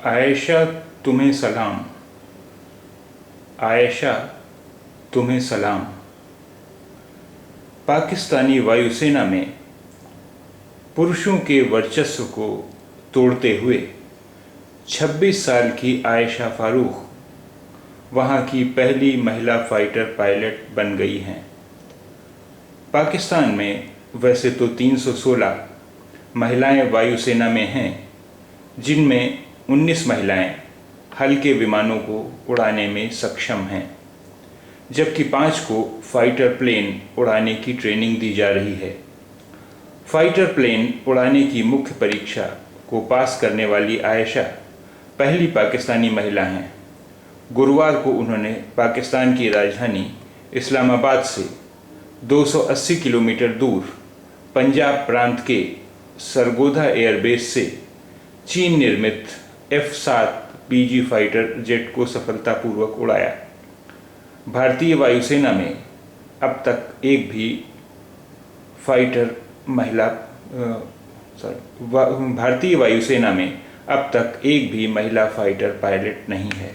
आयशा तुम्हें सलाम, आयशा तुम्हें सलाम। पाकिस्तानी वायुसेना में पुरुषों के वर्चस्व को तोड़ते हुए 26 साल की आयशा फारूक वहां की पहली महिला फाइटर पायलट बन गई हैं। पाकिस्तान में वैसे तो 316 महिलाएं वायुसेना में हैं, जिनमें 19 महिलाएं हल्के विमानों को उड़ाने में सक्षम हैं, जबकि 5 को फाइटर प्लेन उड़ाने की ट्रेनिंग दी जा रही है। फाइटर प्लेन उड़ाने की मुख्य परीक्षा को पास करने वाली आयशा पहली पाकिस्तानी महिला हैं। गुरुवार को उन्होंने पाकिस्तान की राजधानी इस्लामाबाद से 280 किलोमीटर दूर पंजाब प्रांत के सरगोधा एयरबेस से चीन निर्मित F-7 PG फाइटर जेट को सफलतापूर्वक उड़ाया। भारतीय वायुसेना में अब तक एक भी भारतीय वायुसेना में अब तक एक भी महिला फाइटर पायलट नहीं है।